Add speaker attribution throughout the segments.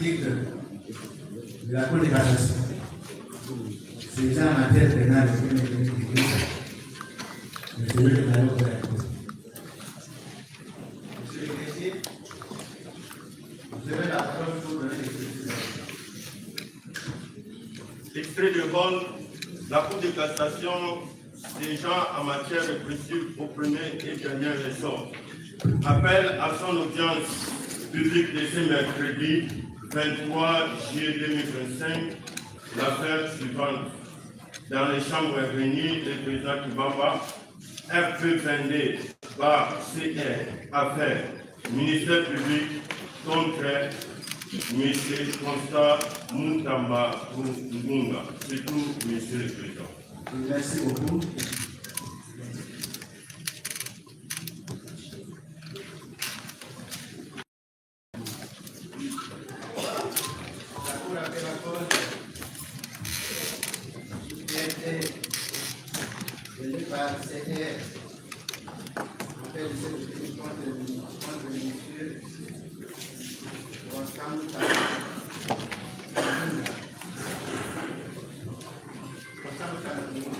Speaker 1: article de la Cour de cassation. C'est déjà en matière pénale que nous avons dit. Mais c'est lui qui l'a fait. Monsieur le greffier, vous avez la parole pour donner les précisions.
Speaker 2: Extrait de vol, la Cour de cassation déjà en matière répressive au premier et dernier ressort. Appelle à son audience publique de ce mercredi 23 juillet 2025 l'affaire suivante. Dans les chambres réunies, le président Kibamba, FP22 CR, affaire, ministère public contre M. Constant Moutamba Ngunga. C'est tout, Monsieur le Président.
Speaker 1: Merci beaucoup. La Cour appelle la cause qui a été menée par CR. Appelle cette décision contre le monsieur Constant Moutamba Ngunga. Constant Moutamba Ngunga.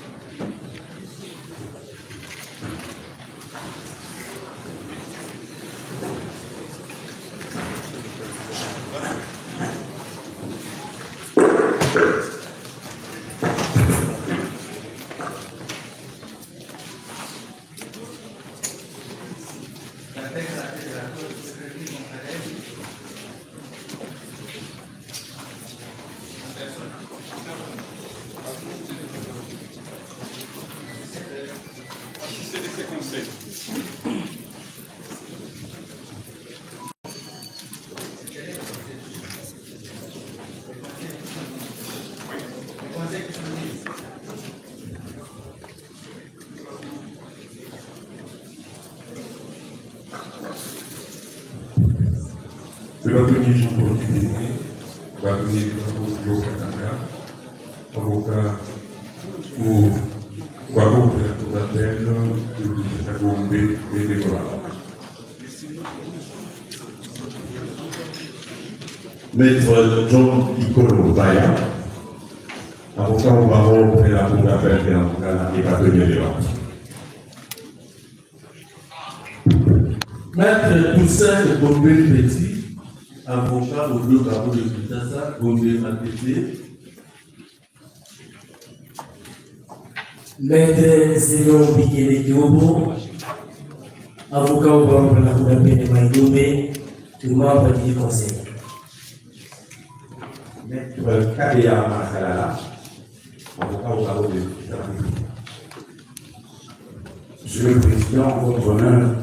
Speaker 3: Je vais venir Jean-Paul Kibéné, je vais venir Jean-Paul Katanga, avocat pour Guago, pour l'appel de la Gombe et des Gola. Maître John Icolo Baya, avocat au barreau pour la Cour d'appel et l'avocat qui va tenir les ventes.
Speaker 4: Maître Toussaint Gombe Petit, avocat au bureau barreau de Kinshasa, Gombe Matete.
Speaker 5: Maître Zénon Bikele Diobo, avocat au barreau de la Cour d'appel de Maïdomé, et membre du conseil.
Speaker 3: Maître Kadea Makalala, avocat au barreau de Kinshasa. Monsieur le Président, en votre honneur,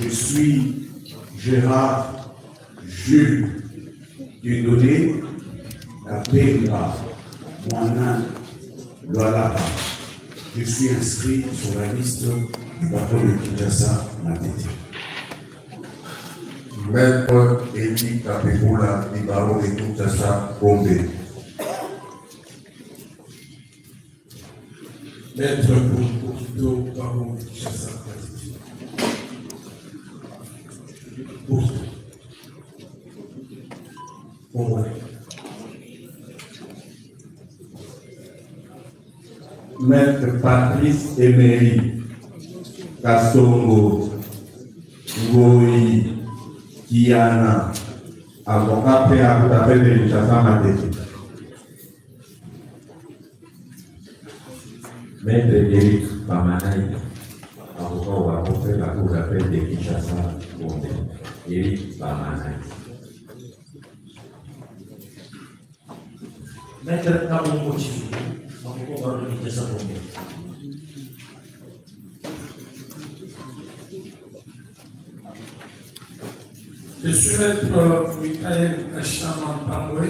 Speaker 3: je suis Gérard Jules Dieudonné, la PMA, Moana Loalaba. Je suis inscrit sur la liste du barreau de Kinshasa Matete. Maître Edi Kapekula du barreau de Kinshasa Gombe.
Speaker 4: Maître Boukouto, barreau de Kinshasa Matete.
Speaker 3: Maître Patrice Emery, Kastongo, Ngoyi, Kiana, avocat prêt à vous appeler de Kinshasa Matete. Maître Eric Pamanaï, avocat au barreau de la Cour d'appel de Kinshasa Gombe. Eric Pamanaï.
Speaker 5: Maître Kabon Kochi, avocat au barreau de Kinshasa Gombe.
Speaker 4: Je suis maître Michael Achaman Pangwe,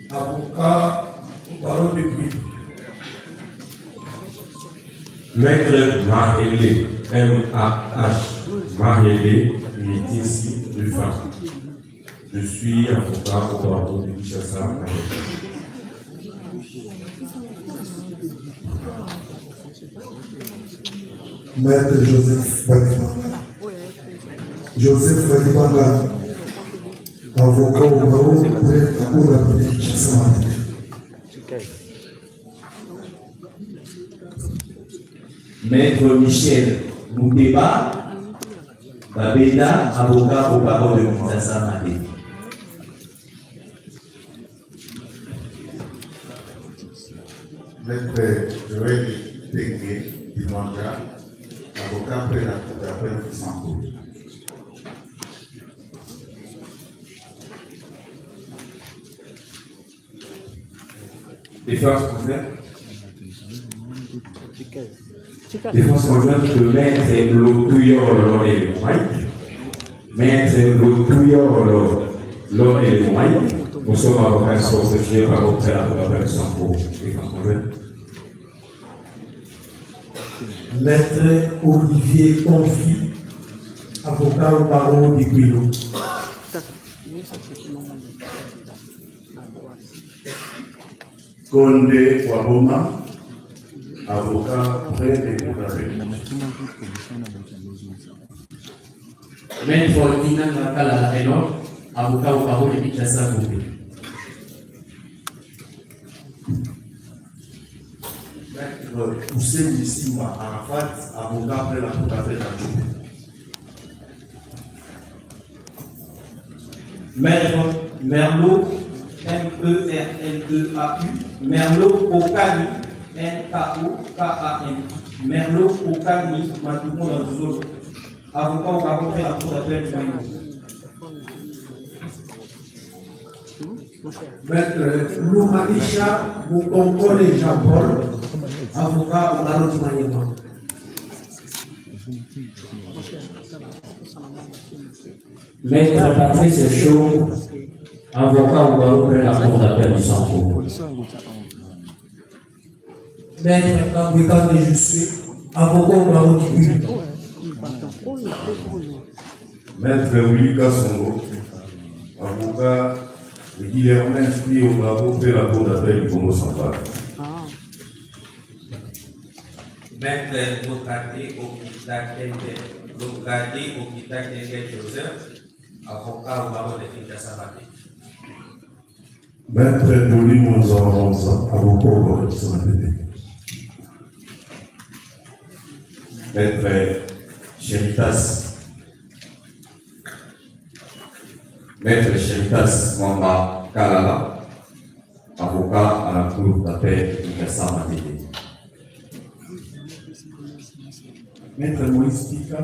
Speaker 4: avocat au barreau de Guy.
Speaker 3: Maître Mahele, M.A.H. Mahele, Métis de femme. Je suis avocat au barreau de Kinshasa.
Speaker 6: Maître Joseph Wadibanga,
Speaker 1: avocat au barreau près la cour d'appel de Kinshasa.
Speaker 5: Maître Michel Mouteba Babeda, avocat au barreau de Kinshasa Maté.
Speaker 1: Maître Joël Tengue Dimanga, avocat près la cour d'appel de Sanko.
Speaker 3: Défense conjointe. Défense conjointe de Maître Lotouyor et le Mike. Maître Lotouyor et le Mike. Nous sommes avocats sorciers par votre la personne pour défense conjointe.
Speaker 5: Maître Olivier Confi, avocat au barreau de Guilo.
Speaker 4: Condé Waboma, avocat près des Bourgades.
Speaker 5: Maître Dina Nakala Eno, avocat au barreau de Kinshasa Maté.
Speaker 4: Maître Hussein Bissima Arafat, avocat près la cour d'appel d'Adjoubé.
Speaker 5: Maître Merlot, MERL2AU, Merlot Okani, NKOKAN, Merlot Okani, Matouko dans Zolo, avocat au barreau de la cour d'appel du Maïno. Maître Loumaïcha Moukongole Jean-Paul, avocat au barreau du Maïno. Maître Patrice Chaud, avocat au barreau de la cour d'appel du Sanko. Maître Kambikan de Jussué, avocat au barreau du Guilo.
Speaker 4: Maître Willy Kassongo, avocat régulièrement inscrit au barreau près la cour d'appel du Congo central.
Speaker 6: Maître Logade Okita Joseph, avocat au barreau de Kinshasa Maté.
Speaker 4: Maître Doli Monza, avocat au barreau de Saint-Pédé. Maître Chéritas.
Speaker 3: Maître Chéritas Mwamba Kalala, avocat à la cour d'appel de Kinshasa Maté.
Speaker 4: Maître Moïse Pika.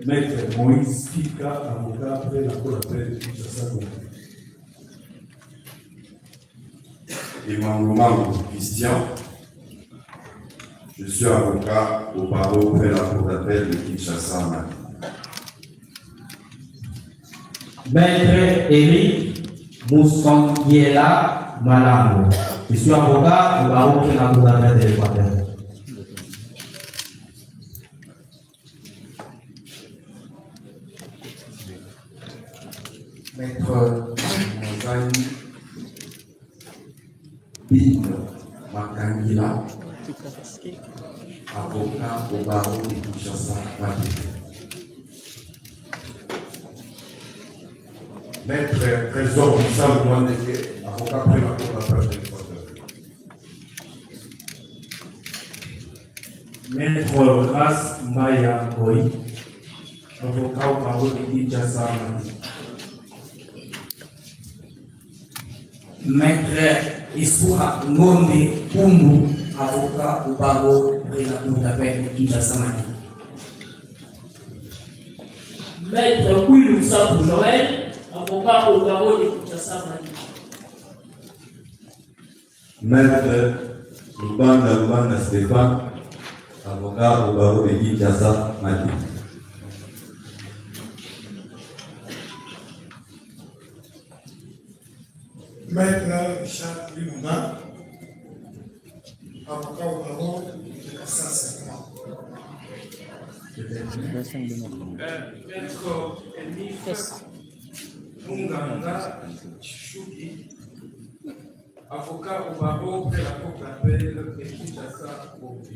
Speaker 4: Maître Moïse Pika, avocat près la cour d'appel de Kinshasa.
Speaker 3: Emmanuel Christian, je suis avocat au barreau près la cour d'appel de Kinshasa Maté.
Speaker 5: Maître Eric Moussangiela Malango, je suis avocat au barreau de la cour d'appel de l'Équateur.
Speaker 3: Maître Mozani Bin Makangila, avocat au barreau de Kinshasa Maté.
Speaker 4: Maître Trésor Bissam Mouaneke, avocat près la cour d'appel de l'Équateur.
Speaker 5: Maître Grace Maya Boy, avocat au barreau de Kinshasa Maté. Maître Issoura Ngombe Kumbu, avocat au barreau de la cour d'appel de Kinshasa Maté.
Speaker 7: Maître Kouilou Sapou Joël, avocat au barreau de Kinshasa Maté.
Speaker 3: Maître Lubanda Stéphane, avocat au barreau de Kinshasa Maté.
Speaker 1: Maître Richard Lumumba, avocat au barreau de Kassas.
Speaker 5: Maître Elif Munganga Chouki, avocat au barreau près la cour d'appel de Kinshasa Maté.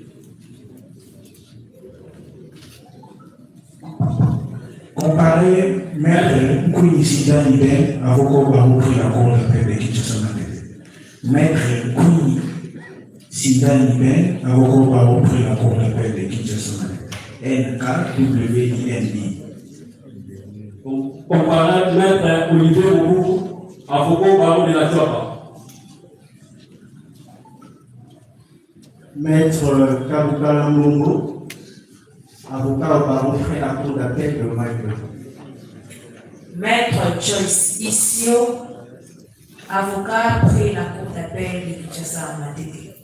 Speaker 1: Comparé Maître Nkouini Sida Liben, avocat Barreau pris la cour d'appel de Kinshasa. Maître Nkouini Sida Liben, avocat Barreau pris la cour d'appel de Kinshasa. NKWIND.
Speaker 8: Comparé Maître Olivier Mourou, avocat Barreau de la Tchapa.
Speaker 1: Maître Kabukala Mbongo, avocat au barreau près la cour d'appel de Maïko.
Speaker 9: Maître Joyce Issio, avocat près la cour d'appel de Kinshasa Matete.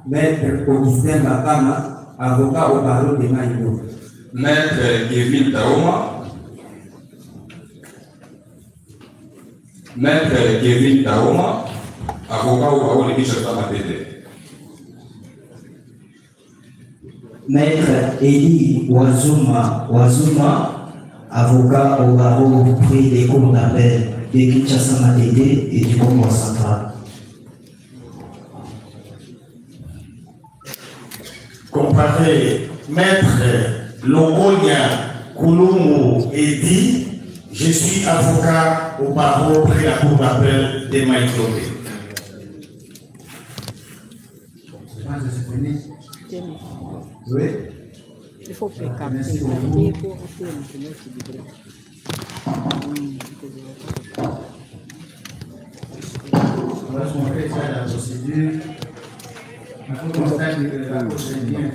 Speaker 10: Maître Augustin Bakama, avocat au barreau de Maïko.
Speaker 3: Maître Kevin Taoma. Maître Kevin Taoma, avocat au barreau de Kinshasa Matete.
Speaker 10: Maître Eli Wazuma, avocat au barreau près des cours d'appel de Kinshasa Matete et du Congo central.
Speaker 1: Comparé Maître Longonia Kouloumou Edi, je suis avocat au barreau près la cour d'appel de Maïko. Oui.
Speaker 11: Il faut que
Speaker 1: Merci beaucoup. On va se montrer ça la procédure. Il faut constater que la procédure est bien.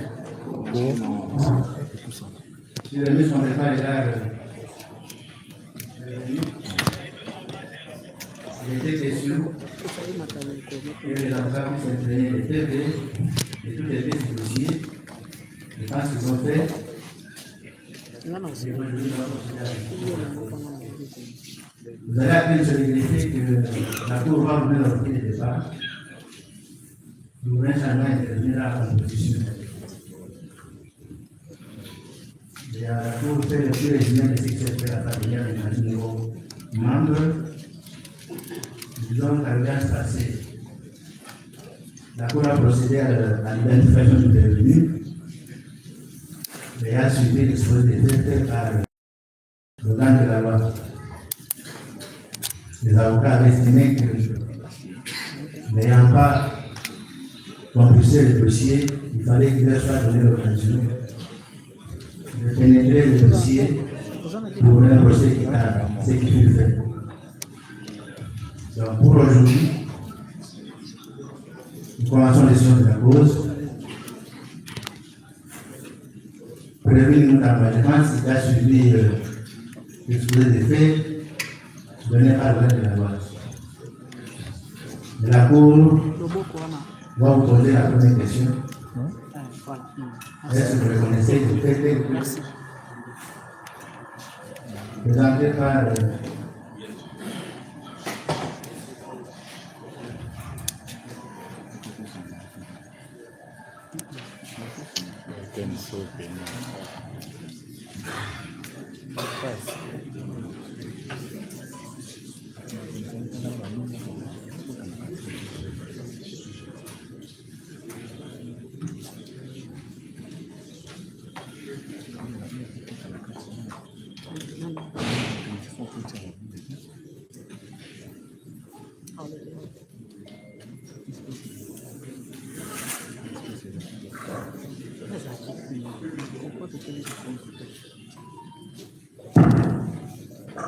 Speaker 1: Si le ministre n'est pas là, il était question que les avocats puissent imprégner les PV et tous les pièces du dossier. Je pense qu'ils ont fait. Vous avez appris une solidité que la Cour va vous mettre au pied de départ. Le gouvernement interviendra à la position. Et la Cour fait le plus résumé de ce qui s'est fait à Fabien et à niveau membre. Disons qu'à l'audience passée, la Cour a procédé à l'identification du prévenu. Et a suivi l'exposé des faits par le gang de la loi. Les avocats avaient estimé que, n'ayant pas compulsé le dossier, il fallait qu'il leur soit donné l'occasion de pénétrer le dossier pour un procès qui a ce qu'il fut fait. Donc pour aujourd'hui, nous commençons les sciences de la cause. Prévu notamment si tu as suivi l'exposé des faits, donné par le de la loi. La Cour va vous poser la première question. Est-ce que vous reconnaissez le fait présenté par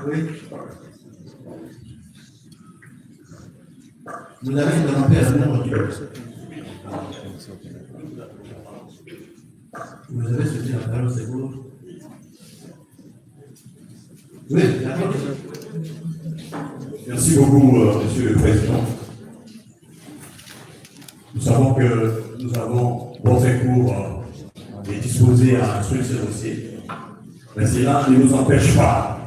Speaker 1: oui. Vous avez demandé à un autre. Vous avez suivi la parole, c'est vous. Oui, d'accord.
Speaker 4: Merci beaucoup, Monsieur le Président. Nous savons que nous avons porté cours et disposé à instruire ce dossier. Mais cela ne nous empêche pas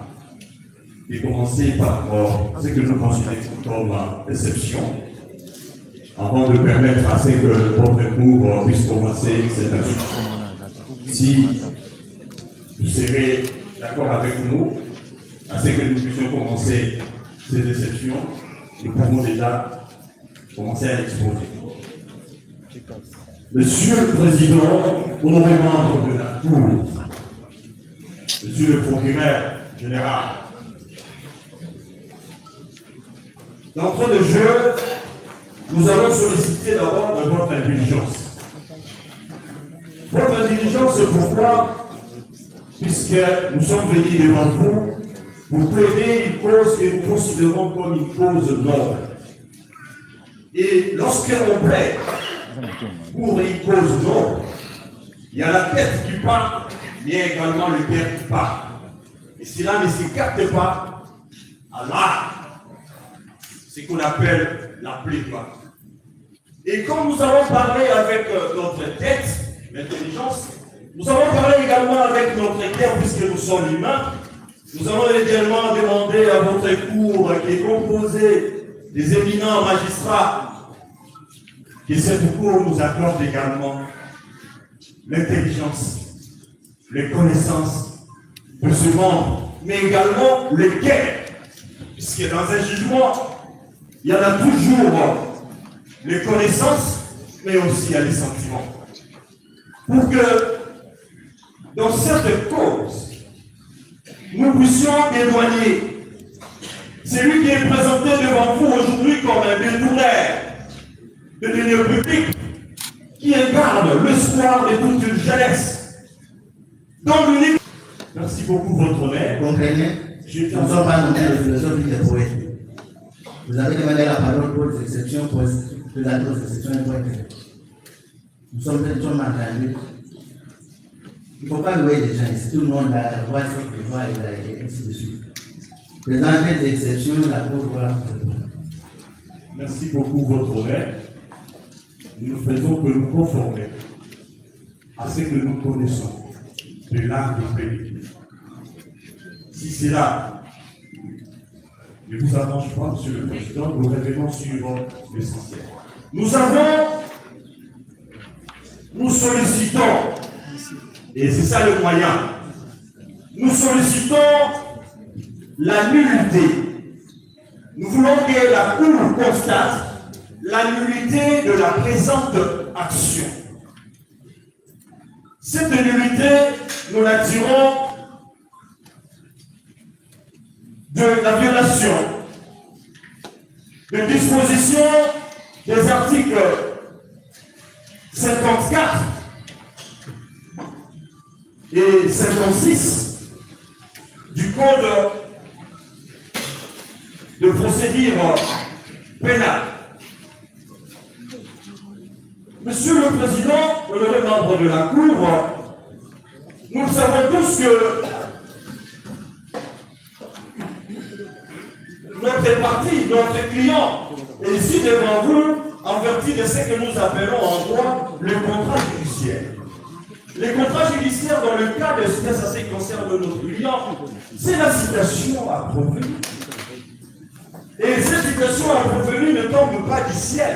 Speaker 4: de commencer par ce que nous considérons comme exception, avant de permettre à ce que votre cours puisse commencer cette instruction. Si vous serez d'accord avec nous, à ce que nous puissions commencer ces exceptions, nous pouvons déjà commencer à l'exposer. Monsieur le Président, honoré membre de la Cour, Monsieur Monsieur le procureur général, d'entrée de jeu, nous allons solliciter d'abord de votre intelligence. Votre intelligence, pourquoi? Puisque nous sommes venus devant vous pour plaider une cause que nous considérons comme une cause noble. Et lorsqu'on plaide pour une cause noble, il y a la tête qui part, mais il y a également le cœur qui part. Et cela ne se capte pas à l'art, ce qu'on appelle la plaidoirie. Et quand nous avons parlé avec notre tête, l'intelligence, nous avons parlé également avec notre cœur, puisque nous sommes humains. Nous avons également demandé à votre cour, qui est composé des éminents magistrats, que cette cour nous accorde également l'intelligence, les connaissances de ce monde, mais également le cœur, puisque dans un jugement, il y en a toujours les connaissances, mais aussi il y a les sentiments. Pour que dans cette cause, nous puissions éloigner celui qui est présenté devant vous aujourd'hui comme un détournaire de l'union publique, qui incarne l'espoir de toute une jeunesse. Donc, l'unique. Merci beaucoup, votre honneur.
Speaker 1: Comprenez, nous ne sommes pas nommés les philosophes et les poètes. Vous avez demandé la parole pour les exceptions, pour la grosse exception et pour les. Nous sommes entendus. Il ne faut pas louer les gens ici. Tout le monde a la voix, il faut et ainsi de suite. Présenter des exceptions, la cour voilà.
Speaker 4: Merci beaucoup, votre honneur. Nous faisons que nous conformer à ce que nous connaissons de l'art de pays. Si cela ne vous arrange pas, Monsieur le Président, nous revenons sur l'essentiel. Nous sollicitons, et c'est ça le moyen, nous sollicitons la nullité. Nous voulons que la Cour constate la nullité de la présente action. Cette nullité, nous la tirons de la violation de dispositions des articles 54 et 56 du Code de procédure pénale. Monsieur le Président, honoré membre de la Cour, nous savons tous que notre parti, notre client est ici devant vous en vertu de ce que nous appelons en droit le contrat judiciaire. Les contrats judiciaires, dans le cas de ce qui concerne notre client, c'est la citation à prouver. Et cette citation à prouver ne tombe pas du ciel.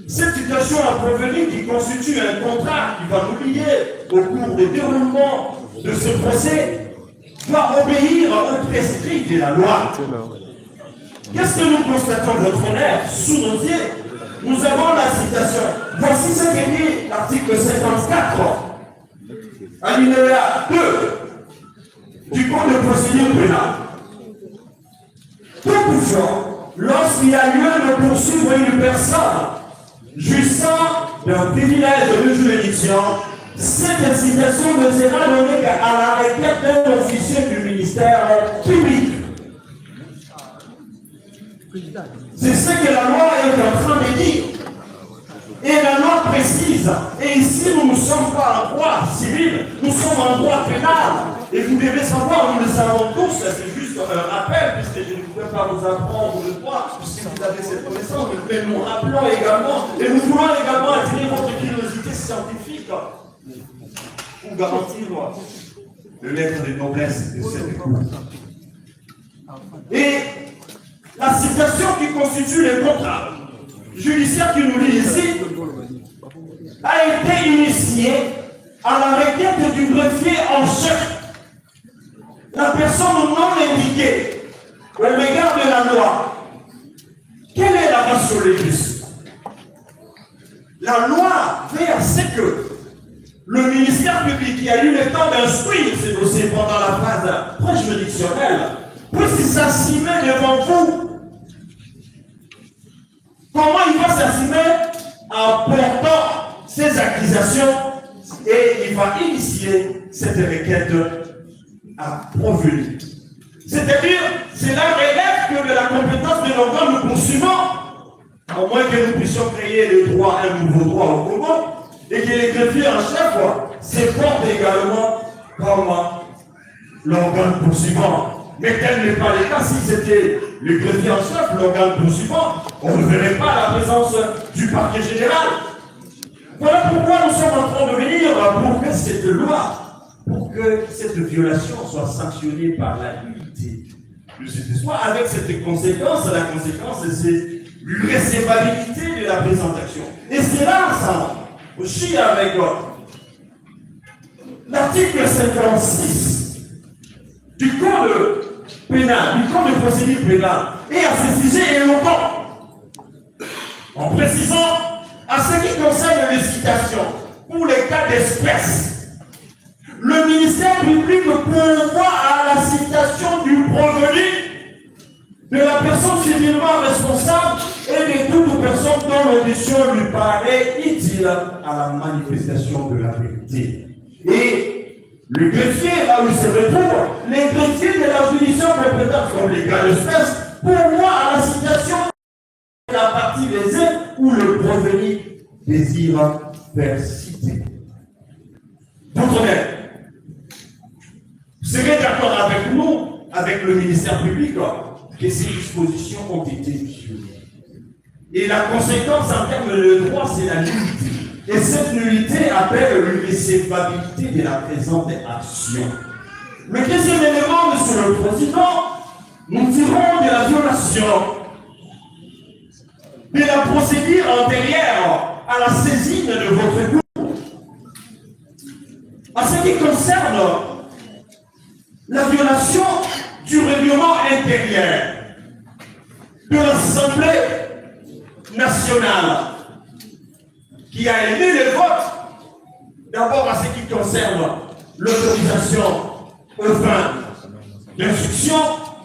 Speaker 4: Cette citation à prouver qui constitue un contrat qui va nous lier au cours du déroulement de ce procès doit obéir au prescrit de la loi. Qu'est-ce que nous constatons, votre honneur, sous nos yeux? Nous avons la citation. Voici ce que dit l'article 54, alinéa 2 du Code de procédure pénale. Toutefois, lorsqu'il y a lieu de poursuivre une personne jouissant d'un privilège de juridiction, cette incitation ne sera donnée qu'à la requête d'un officier du ministère public. C'est ce que la loi est en train de dire. Et la loi précise. Et ici, nous ne sommes pas en droit civil, nous sommes en droit pénal. Et vous devez savoir, nous le savons tous, c'est juste un rappel, puisque je ne pouvais pas vous apprendre le droit, puisque vous avez cette connaissance, mais nous rappelons également, et nous voulons également attirer votre curiosité scientifique pour garantir le lettre de noblesse de cette cour. Et la citation qui constitue le contrat judiciaire qui nous lie ici a été initiée à la requête du greffier en chef. La personne non indiquée au regard de la loi. Quelle est la ratio legis? La loi fait à ce que le ministère public qui a eu le temps d'instruire ces dossiers pendant la phase préjuridictionnelle puisse s'assumer devant vous. Comment il va s'assumer? En portant ses accusations et il va initier cette requête à provenir. C'est-à-dire, cela relève que de la compétence de l'organe de poursuivant, à moins que nous puissions créer le droit, un nouveau droit au Congo, et que les greffiers en chef se portent également comme l'organe poursuivant. Mais tel n'est pas le cas. Si c'était le greffier en chef, l'organe poursuivant, on ne verrait pas la présence du parquet général. Voilà pourquoi nous sommes en train de venir pour que cette loi, pour que cette violation soit sanctionnée par la nullité de cette loi, avec cette conséquence, la conséquence c'est l'irrécevabilité de la présente action. Et c'est là, ça, aussi avec l'article 56 du Code pénal, du Code de procédure pénale, et à ce sujet éloquent, en précisant à ce qui concerne les citations, pour les cas d'espèce, le ministère public pourvoit à la citation du provenu de la personne civilement responsable et de toute personne dont l'audition lui paraît utile à la manifestation de la vérité. Et le greffier, là où il se retrouve, les greffiers de la juridiction compétente comme les cas d'espèce pourvoient à la citation de la partie lésée où le provenu désire faire citer. D'autres-mêmes, vous serez d'accord avec nous, avec le ministère public, que ces dispositions ont été violées. Et la conséquence en termes de droit, c'est la nullité. Et cette nullité appelle l'irrécevabilité de la présente action. Le deuxième élément, Monsieur le Président, nous tirons de la violation de la procédure antérieure à la saisine de votre cour. En ce qui concerne la violation du règlement intérieur de l'Assemblée nationale qui a émis le vote, d'abord à ce qui concerne l'autorisation aux fins d'instruction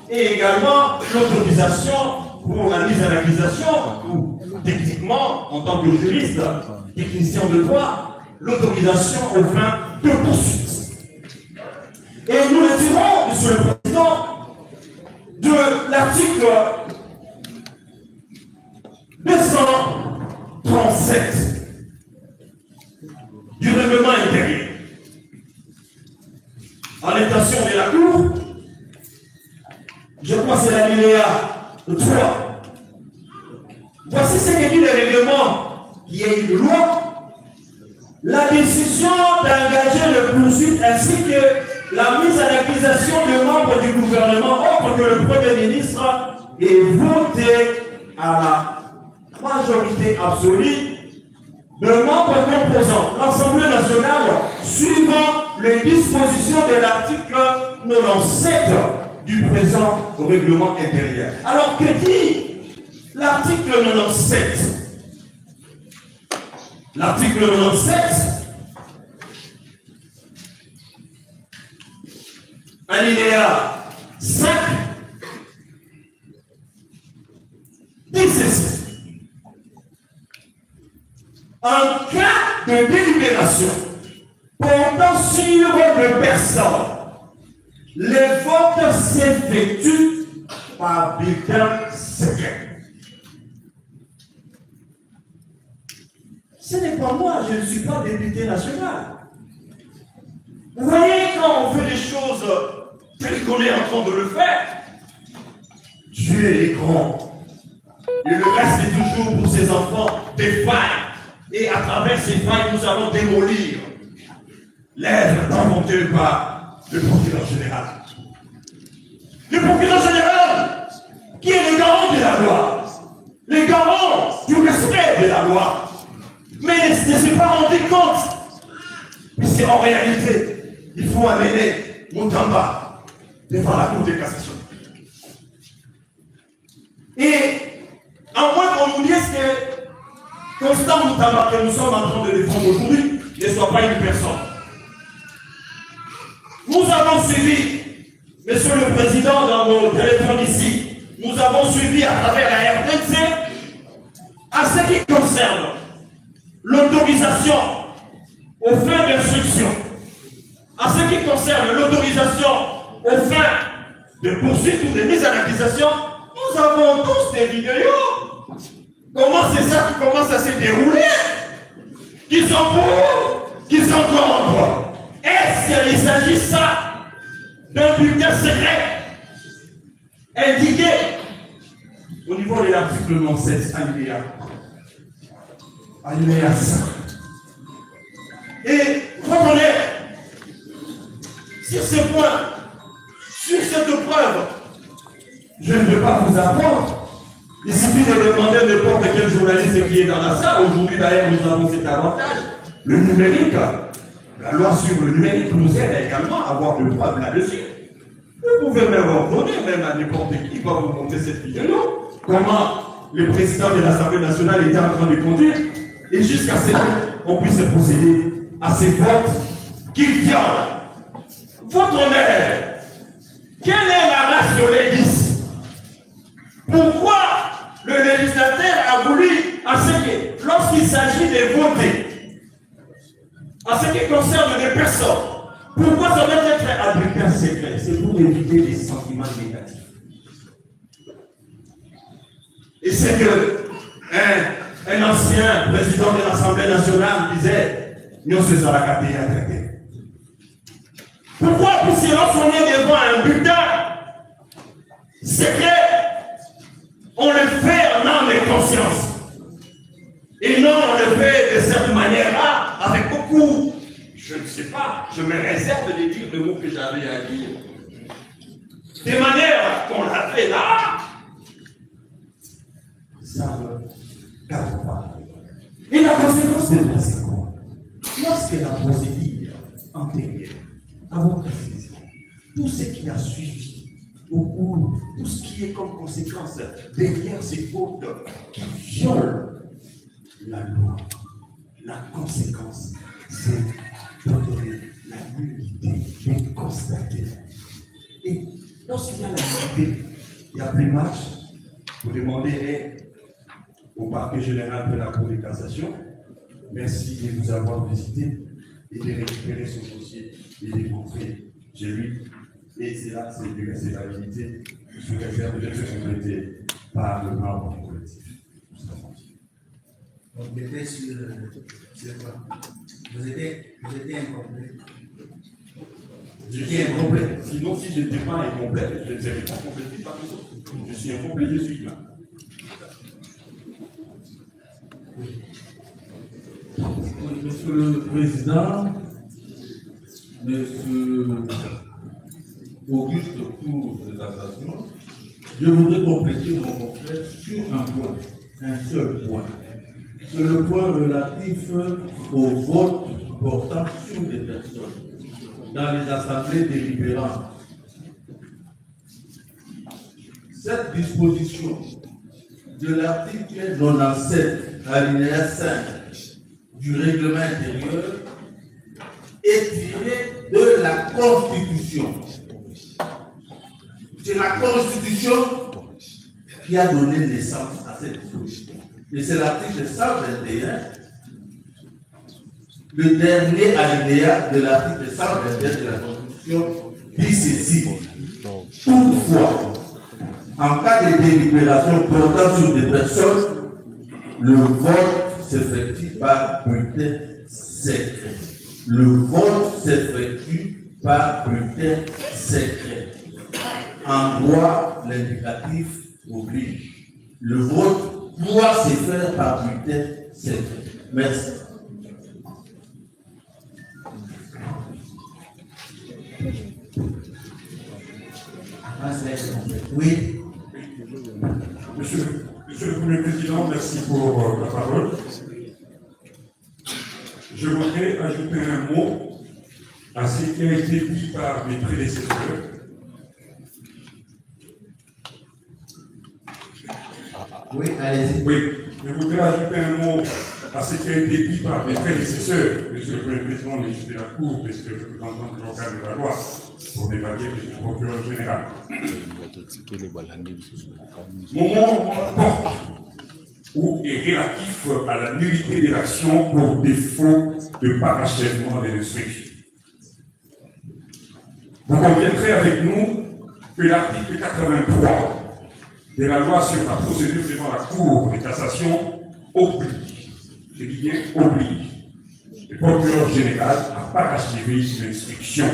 Speaker 4: et également l'autorisation pour la mise en accusation ou techniquement, en tant que juriste, technicien de droit, l'autorisation aux fins de poursuite. Et nous le tirons, Monsieur le Président, de l'article 237 du règlement intérieur. En l'intention de la Cour, je crois que c'est l'alinéa 3. Voici ce que dit le règlement qui est une loi. La décision d'engager le poursuite ainsi que la mise en accusation de membres du gouvernement autre que le Premier ministre est votée à la majorité absolue de membres composant l'Assemblée nationale suivant les dispositions de l'article 97 du présent règlement intérieur. Alors que dit l'article 97? L'article 97, alinéa 5, dit ceci. En cas de délibération portant sur une personne, le vote s'effectue par bulletin secret. Ce n'est pas moi, je ne suis pas député national. Vous voyez, quand on fait des choses telles qu'on est en train de le faire, Dieu est grand. Et le reste est toujours pour ses enfants des failles. Et à travers ces failles, nous allons démolir l'œuvre inventée par le procureur général. Le procureur général, qui est le garant de la loi, le garant du respect de la loi, mais ne s'est pas rendu compte. Puisque en réalité, il faut amener Moutamba devant la Cour de cassation. Et à moins qu'on nous dise que Constant Moutamba que nous sommes en train de défendre aujourd'hui
Speaker 12: ne soit pas une personne. Nous avons suivi, Monsieur le Président, dans mon téléphone ici, nous avons suivi à travers la RDC à ce qui concerne l'autorisation aux fins d'instruction, à ce qui concerne l'autorisation aux fins de poursuite ou de mise en accusation, nous avons tous des vidéos. Comment c'est ça qui commence à se dérouler? Qui sont pour, qui sont contre. Est-ce qu'il s'agit ça d'un bulletin secret indiqué au niveau de l'article 97 alinéa 5. Et reconnaître sur ce point, sur cette preuve, je ne vais pas vous apprendre. Il suffit de demander à n'importe quel journaliste qui est dans la salle. Aujourd'hui, d'ailleurs, nous avons cet avantage. Le numérique, la loi sur le numérique nous aide également à avoir de preuves là-dessus. Vous pouvez même ordonner, même à n'importe qui va vous montrer cette vidéo, comment le président de l'Assemblée nationale était en train de conduire, et jusqu'à ce qu'on puisse procéder à ces votes qu'il viole. Votre honneur, quelle est la ratio legis? Pourquoi le législateur a voulu, à ce que, lorsqu'il s'agit de voter, à ce qui concerne des personnes, pourquoi ça doit être un bulletin secret? C'est pour éviter les sentiments négatifs. Et c'est que un ancien président de l'Assemblée nationale disait, nous c'est à la capitale à traiter. Pourquoi, puisque lorsqu'on est devant un bulletin secret, on le fait en âme et conscience. Et non, on le fait de cette manière-là, avec beaucoup, je ne sais pas, je me réserve de dire le mot que j'avais à dire. De manière qu'on l'a fait là, ça ne garde pas. Et la conséquence de ça, c'est quoi? Lorsque la procédure antérieure, avant précision, tout ce qui a suivi, au cours, tout ce qui est comme conséquence derrière ces fautes qui violent la loi, la conséquence, c'est d'ordonner la nullité, de constater. Et lorsqu'il y a la nullité, il n'y a plus de marche. Vous demandez au parquet général de la Cour de cassation, merci de nous avoir visité et de récupérer ce dossier et de montrer chez lui. Et c'est là, c'est de recevabilité sous réserve de être complété par le membre du collectif.
Speaker 1: Vous étiez sur quoi? Vous étiez incomplet.
Speaker 12: J'étais incomplet. Sinon, si je n'étais pas incomplet, je ne serais pas complété par les autres. Je suis incomplet, je suis là.
Speaker 8: Monsieur le Président, Monsieur Auguste Cour de cassation, je voudrais compléter mon complet sur un point, un seul point. C'est le point relatif au vote portant sur des personnes dans les assemblées délibérantes. Cette disposition de l'article 97, alinéa 5 du règlement intérieur est tirée de la Constitution. C'est la Constitution qui a donné naissance à cette disposition. Et c'est l'article 121, le dernier alinéa de l'article 121 de la Constitution, dit ceci. Toutefois, en cas de délibération portant sur des personnes, le vote s'effectue par bulletin secret. Le vote s'effectue par bulletin secret. En droit, l'indicatif oblige. Le vote doit se faire par bulletin secret. Merci.
Speaker 1: Oui.
Speaker 3: Monsieur le Premier Président, merci pour la parole. Je voudrais ajouter un mot à ce qui a été dit par mes prédécesseurs.
Speaker 1: Oui, allez-y.
Speaker 3: Oui, je voudrais ajouter un mot à ce qui a été dit par mes prédécesseurs, Monsieur le Président de la Cour, Monsieur le représentant de l'organe de la loi, pour débattre avec le procureur général. Mon mot porte ou est relatif à la nullité de l'action pour défaut de parachèvement des instructions. Vous conviendrez avec nous que l'article 83 de la loi sur la procédure devant la Cour de cassation oblige, je dis bien oblige, le procureur général à parachever une instruction.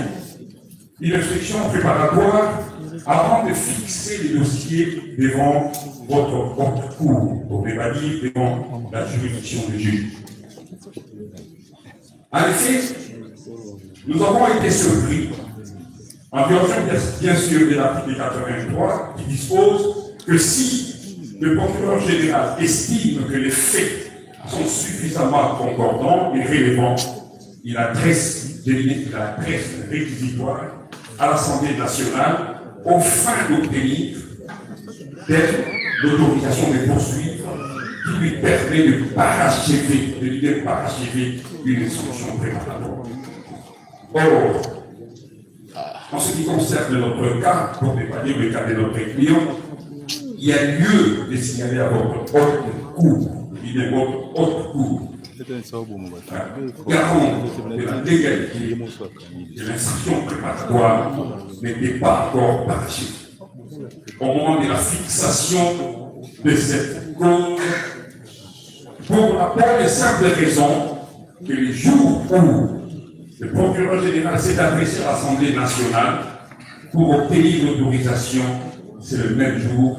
Speaker 3: Une instruction préparatoire avant de fixer les dossiers devant votre haute cour, pour ne pas dire devant la juridiction du juge. En effet, nous avons été surpris, en violation bien sûr de l'article 83, qui dispose que si le procureur général estime que les faits sont suffisamment concordants et relevants, il adresse un réquisitoire à l'Assemblée nationale aux fins d'obtenir l'autorisation de poursuivre qui lui permet de parachever une instruction préparatoire. Or, en ce qui concerne notre cas, pour ne pas dire le cas de notre client, il y a lieu de signaler à votre haute cour, votre haute cour, garant de la légalité de l'instruction préparatoire n'était pas encore parachevée. Au moment de la fixation de cette cause, pour la bonne et simple raison que les jours où le procureur général s'est adressé à l'Assemblée nationale pour obtenir l'autorisation, c'est le même jour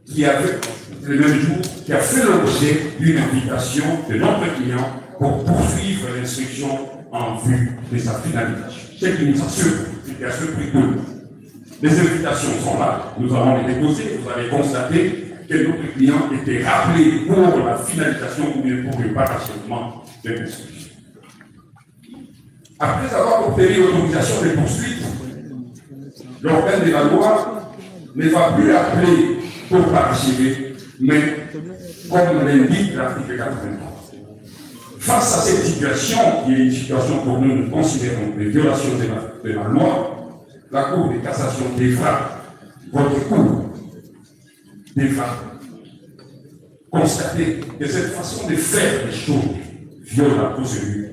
Speaker 3: qui a fait l'objet d'une invitation de notre client pour poursuivre l'instruction en vue de sa finalisation. C'est qui nous assure, qui a surpris tout. Les invitations sont là, nous allons les déposer, vous allez constater que notre client était rappelé pour la finalisation ou bien pour le parachèvement de l'instruction. Après avoir obtenu l'autorisation de poursuite, l'organe de la loi ne va plus appeler pour parachever, mais comme l'indique l'article 83. Face à cette situation, qui est une situation pour nous, nous considérons des violations de la loi, la Cour de cassation devra, votre Cour devra constater que cette façon de faire les choses viole la procédure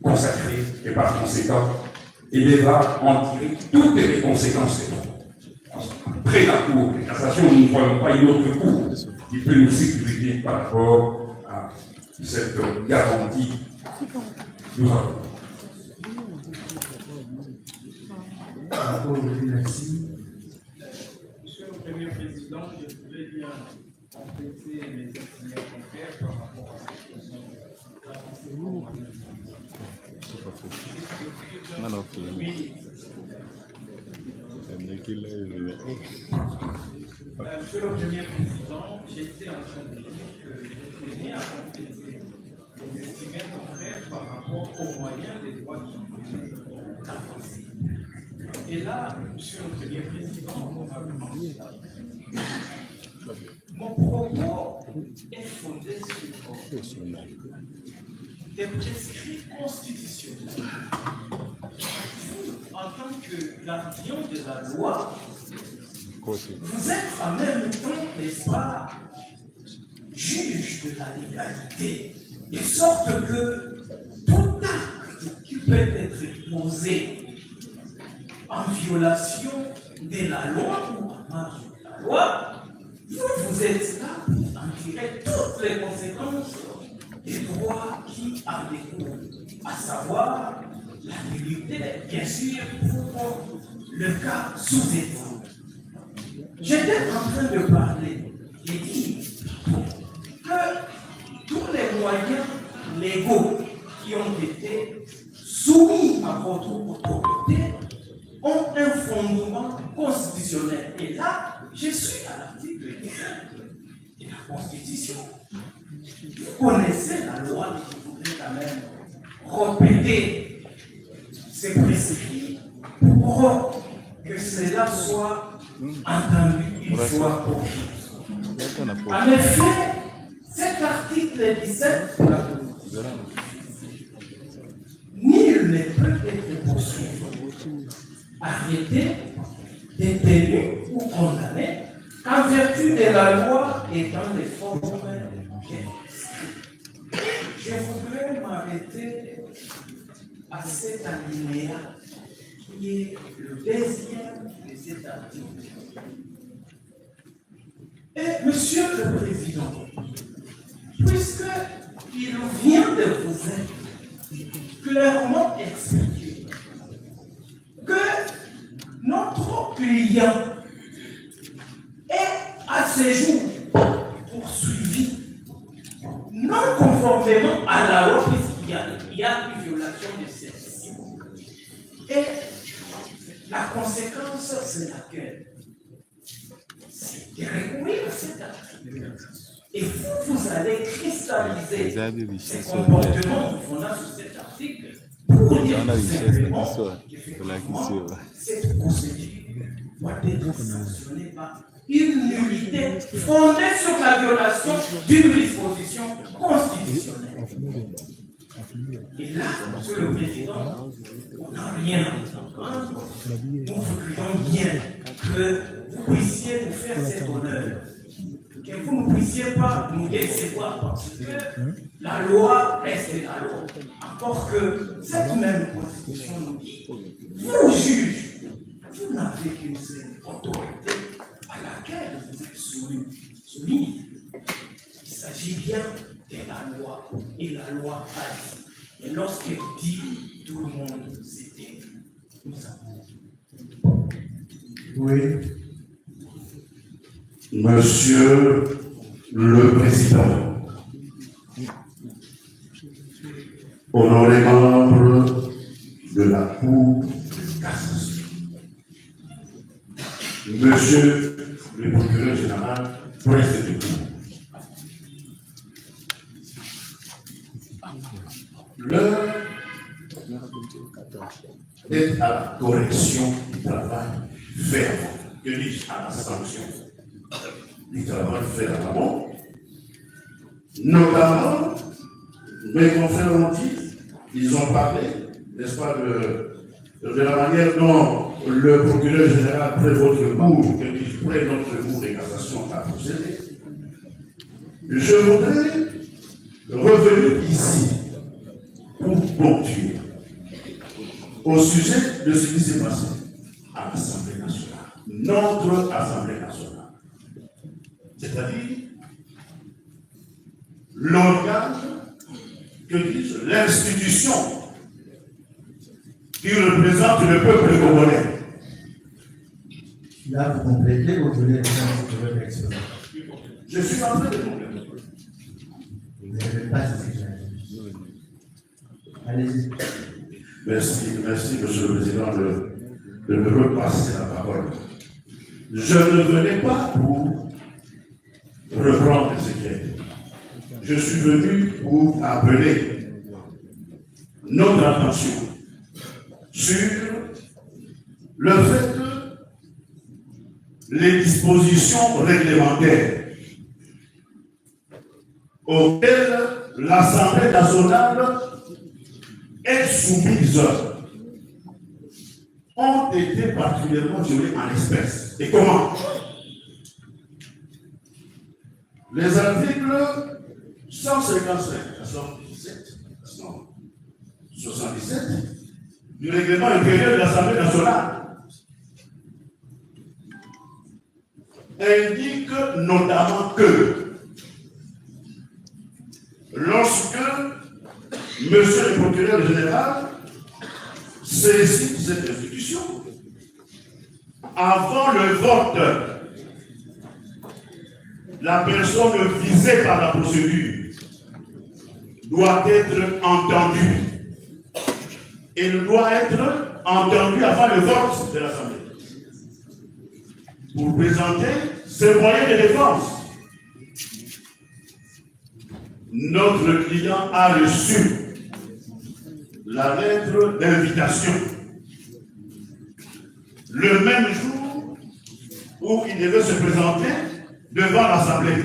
Speaker 3: consacrée et par conséquent, il devra en tirer toutes les conséquences de l'ordre. Après la Cour de cassation, nous ne voyons pas une autre Cour qui peut nous sécuriser par rapport à cette garantie que nous avons.
Speaker 1: Merci.
Speaker 13: Monsieur le Premier Président, je voudrais bien compléter mes estimations concrètes par rapport à cette question. Monsieur le Premier Président, j'étais en train de dire que je tenais à compléter les estimations concrètes par rapport aux moyens des droits qui sont. Et là, Monsieur le Premier Président, mon propos est fondé sur des prescrits constitutionnels. Vous, en tant que gardien de la loi, vous êtes en même temps, n'est-ce pas, juge de la légalité, de sorte que tout acte qui peut être posé en violation de la loi ou en marge de la loi, vous êtes là pour en tirer toutes les conséquences des droits qui en découlent, à savoir la nullité, bien sûr, pour le cas sous-étant. J'étais en train de parler et dire que tous les moyens légaux qui ont été soumis à votre autorité ont un fondement constitutionnel. Et là, je suis à l'article 19 de la Constitution. Vous connaissez la loi, mais je voudrais quand même répéter ces prescrits pour que cela soit entendu une fois pour toutes. En effet, cet article 17, nul ne peut être poursuivi, arrêté, détenu ou condamné qu'en vertu de la loi et dans les formes qu'elle prescrit. Je voudrais m'arrêter à cet alinéa qui est le deuxième de cet article. Et Monsieur le Président, puisqu'il vient de vous être clairement expliqué que notre client est à ce jour poursuivi non conformément à la loi, puisqu'il y a une violation de celle-ci. Et la conséquence, c'est laquelle? C'est de recourir à cet article. Et vous allez cristalliser ces comportements fondant sur cet article pour dire tout simplement qu'effectivement, cette procédure doit être sanctionnée par une nullité fondée sur la violation d'une disposition constitutionnelle. Et là, Monsieur le Président, on n'a rien à entendre. Nous voudrions bien que vous puissiez nous faire cet honneur, que vous ne puissiez pas nous décevoir, parce que la loi reste la loi. Encore que cette même Constitution nous dit, vous juges, vous n'avez qu'une seule autorité à laquelle vous êtes soumis. Il s'agit bien de la loi, et la loi a dit. Et lorsqu'elle dit, tout le monde s'était. Nous avons.
Speaker 8: Oui. Monsieur le Président, honorés membres de la Cour de cassation, Monsieur le procureur général, presse de Cour, l'heure est à la correction du travail ferme, que dis-je, à la sanction du travail fait à l'amont. Notamment, mes confrères ont dit, ils ont parlé, n'est-ce pas, de la manière dont le procureur général près votre cour, que dis-je, près notre cour de cassation a procédé. Je voudrais revenir ici pour ponctuer au sujet de ce qui s'est passé à l'Assemblée nationale, notre Assemblée nationale. C'est-à-dire l'organe, que dis-je, l'institution qui représente le peuple congolais.
Speaker 1: Là, vous complétez, vous voulez votre expérience.
Speaker 8: Je suis en train de compléter.
Speaker 1: Vous n'avez pas dit ça. Allez-y.
Speaker 8: Merci, Monsieur le Président, de me repasser la parole. Je ne venais pas pour reprendre ce qui est. Je suis venu pour appeler notre attention sur le fait que les dispositions réglementaires auxquelles l'Assemblée nationale est soumise ont été particulièrement violées en espèces. Et comment? Les articles 155 à 177 du règlement intérieur de l'Assemblée nationale indiquent notamment que lorsque Monsieur le procureur général saisit cette institution, avant le vote, la personne visée par la procédure doit être entendue. Elle doit être entendue avant le vote de l'Assemblée pour présenter ses moyens de défense. Notre client a reçu la lettre d'invitation.
Speaker 4: le même jour où il devait se présenter devant l'Assemblée.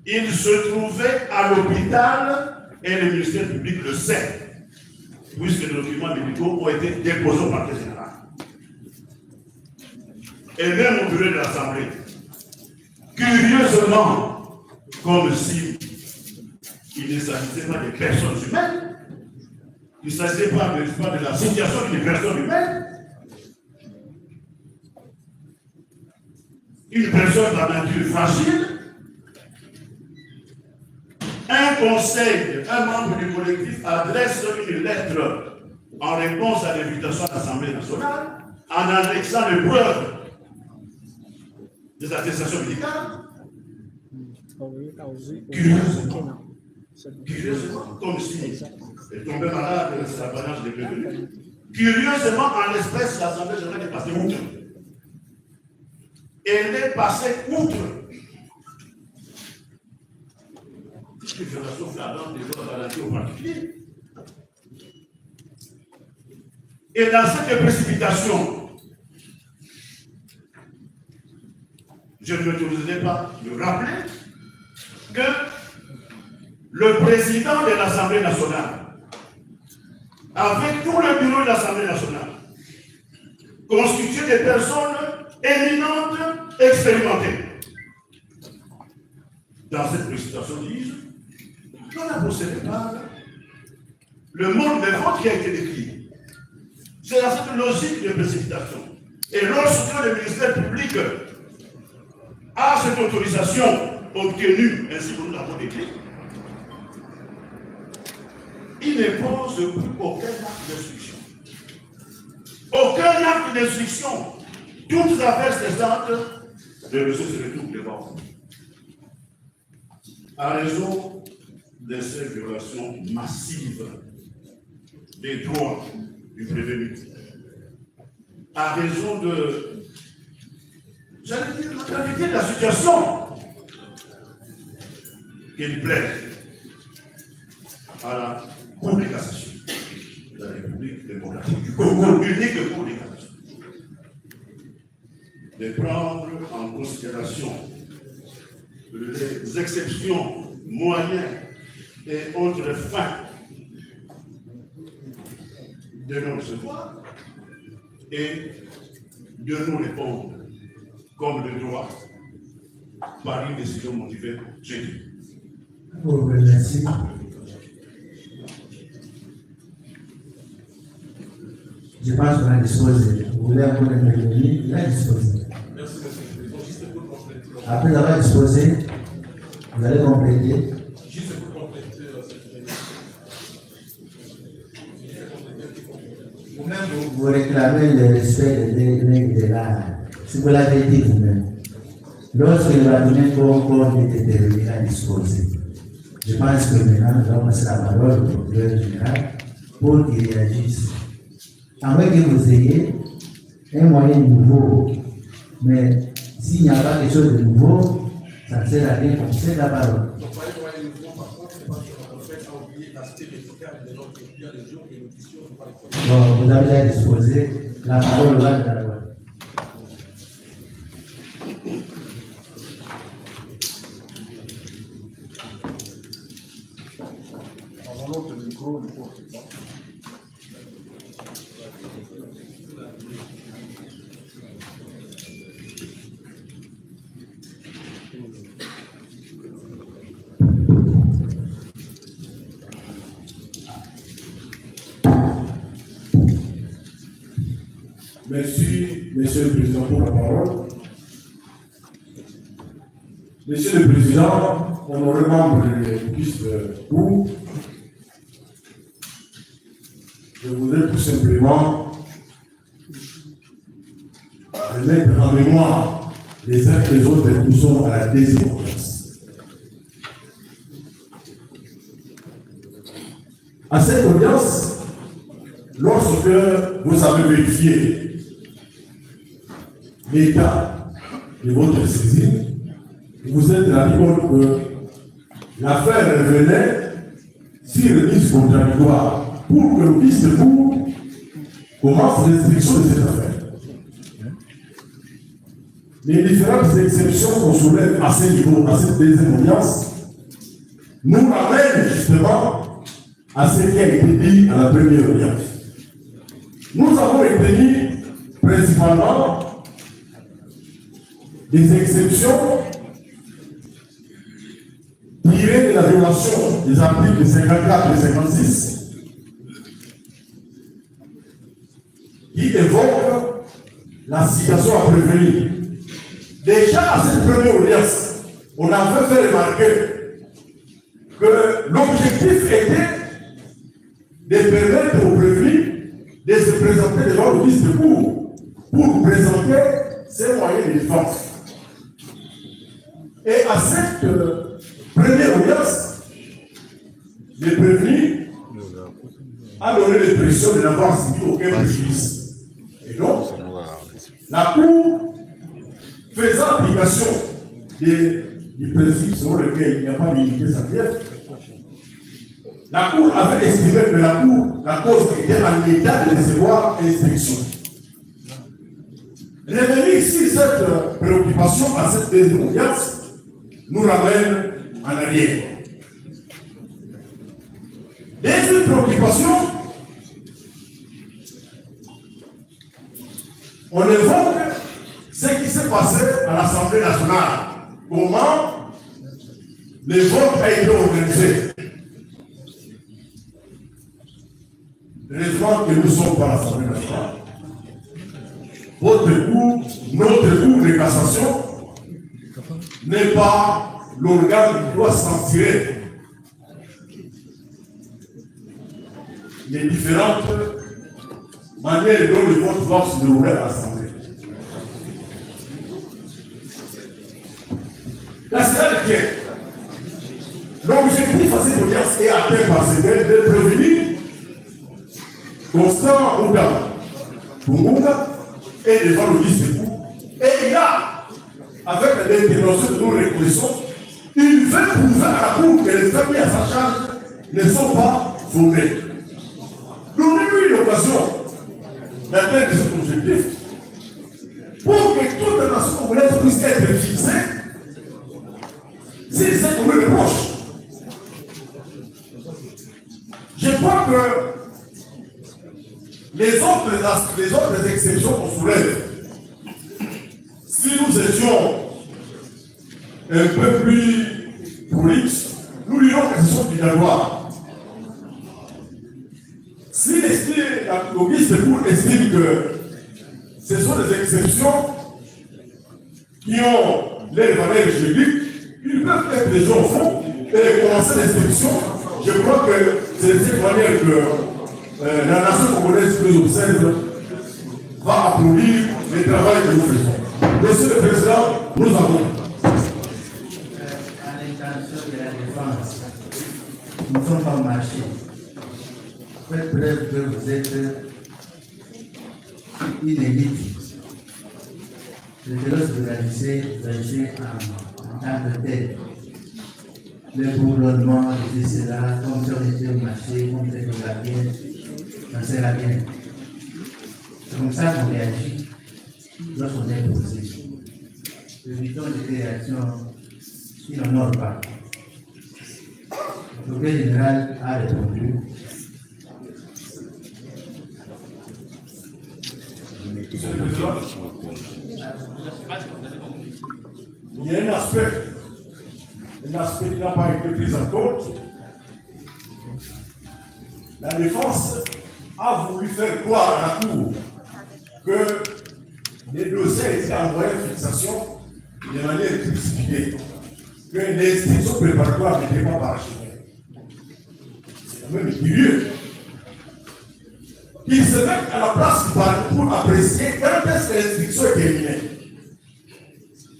Speaker 4: Il se trouvait à l'hôpital et le ministère public le sait, puisque les documents médicaux ont été déposés au parquet général. Et même au bureau de l'Assemblée. Curieusement, comme si il ne s'agissait pas de personnes humaines, il ne s'agissait pas de la situation d'une personne humaine, une personne à nature fragile, un conseil, un membre du collectif adresse une lettre en réponse à l'invitation de l'Assemblée nationale en annexant les preuves des attestations médicales. Curieusement, comme si elle tombait malade, c'est la balance des prévenus. Curieusement, en l'espèce, l'Assemblée générale est passée outre. Elle est passée outre. Une violation flagrante des autres maladies au particulier. Et dans cette précipitation, je ne m'autoriserai pas de rappeler que le président de l'Assemblée nationale, avec tout le bureau de l'Assemblée nationale, constitué de personnes éminentes, expérimentées, dans cette précipitation, disent qu'on a procédé par le monde des votes qui a été décrit. C'est dans cette logique de précipitation. Et lorsque le ministère public a cette autorisation obtenue, ainsi que nous l'avons décrit, il ne pose plus aucun acte d'instruction. Aucun acte d'instruction. Toutes les affaires cessantes de M. Sérétou Clément. À raison de ces violations massives des droits du prévenu, à raison de, j'allais dire, la gravité de la situation, qu'il plaide à la Cour de cassation de la République démocratique du Congo, unique Cour de cassation, de prendre en considération les exceptions, moyens et autres fins de nous recevoir et de nous répondre comme le droit par une décision motivée chez Dieu.
Speaker 1: Vous remercie. Je pense qu'on a disposé. Vous voulez encore intervenir? Il a disposé.
Speaker 3: Merci, monsieur le président. Juste pour compléter.
Speaker 1: Après avoir disposé, vous allez compléter.
Speaker 3: Juste pour compléter
Speaker 1: vous réclamez le respect des règles de l'art. Si vous l'avez dit vous-même, lorsque le bâtiment Congo était terminé à disposer, je pense que maintenant nous allons passer la parole au procureur général pour qu'il réagisse. À moins que vous ayez un moyen nouveau, mais s'il n'y a pas quelque chose de nouveau, ça ne sert à rien qu'on cède la parole. Bon, vous avez déjà disposé la parole au bas de la loi.
Speaker 12: Merci, Monsieur le Président, pour la parole. Monsieur le Président, honorable membre de l'Église de Cour, je voudrais tout simplement remettre en mémoire les uns et les autres que nous sommes à la deuxième audience. À cette audience, lorsque vous avez vérifié l'état de votre saisine, vous êtes rendu compte que l'affaire revenait sur remise contradictoire pour que le vice de cour commence l'instruction de cette affaire. Les différentes exceptions qu'on soulève à ce niveau, à cette deuxième audience, nous ramènent justement à ce qui a été dit à la première audience. Nous avons retenu principalement des exceptions tirées de la violation des articles 54 et 56 qui évoquent la situation à prévenir. Déjà à cette première audience, on avait fait remarquer que l'objectif était de permettre aux prévenus de se présenter devant le vice de cour pour présenter ses moyens de défense. Et à cette première audience, le prévenu a donné l'impression de n'avoir subi aucun préjudice. Et donc, la Cour, faisant application du principe selon lequel il n'y a pas d'unité sanitaire, la Cour avait estimé que la cause était en état de recevoir instruction. Revenir ici cette préoccupation à cette deuxième audience nous ramène en arrière. Deuxième préoccupation, on évoque ce qui s'est passé à l'Assemblée nationale. Comment le vote a été organisé. Heureusement que nous ne sommes pas à l'Assemblée nationale. Votre cour, notre cour de cassation n'est pas l'organe qui doit censurer les différentes manières dont le vote doit se dérouler à l'Assemblée. La seule qui l'objectif à cette audience est atteint par ce de prévenir Constant Munga est devant le vice de cour. Et il a, avec l'intervention de nos reconnaissants, il veut prouver à la cour que les familles à sa charge ne sont pas fondées. Donnez-lui l'occasion d'atteindre cet objectif pour que toute la nation congolaise puisse être fixée s'il s'est trouvé le proche. Je crois que les autres exceptions qu'on soulève, si nous étions un peu plus prolixes, nous dirons que ce sont obligatoires. Si le vice de cour estime que ce sont des exceptions qui ont les valeurs juridiques, ils peuvent être des gens au fond et commencer l'instruction. Je crois que c'est de cette manière que la nation congolaise que nous observe va applaudir le travail que nous faisons. Monsieur le Président, nous avons.
Speaker 1: À l'intention de la défense, nous ne sommes pas marchés. Faites preuve que vous êtes inédite. Le lorsque vous agissez en tant que tel. Le bourdonnement, etc., comme si on était au marché, comme si on était bien, on sert bien. C'est comme ça qu'on réagit lorsqu'on est posé. Évitons des réactions qui n'honorent pas. Le procureur général a répondu.
Speaker 12: Il y a un aspect qui n'a pas été pris en compte. La défense a voulu faire croire à la Cour que les dossiers étaient envoyés en fixation de manière précipitée, que l'instruction préparatoire n'était pas parachevée. C'est quand même curieux. Ils se mettent à la place du parti pour apprécier quand est-ce que l'instruction est terminée.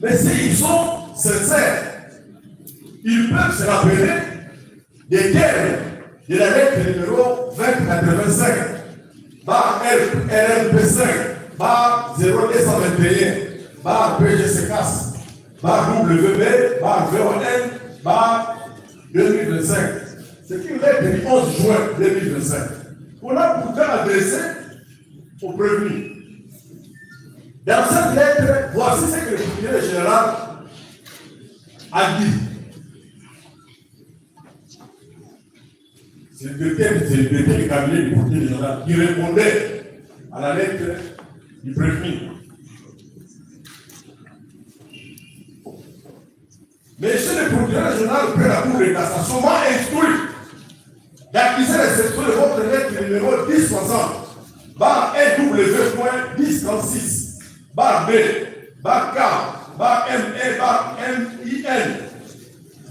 Speaker 12: Mais s'ils sont sincères, ils peuvent se rappeler des termes de la lettre numéro 2085, bar RMP5, bar 0221, bar PGCCAS, bar WB, bar VON, bar 2025. C'est une lettre du 11 juin 2025. On a pourtant adressé aux prévenus. Dans cette lettre, voici ce que le procureur général a dit. C'est le directeur du cabinet du procureur général qui répondait à la lettre du prévenu. Monsieur le procureur général de la Cour de cassation m'a instruit d'acquiser l'exception de votre lettre numéro 1060, barre EW.1036, barre B, barre K, barre ME, barre MIN,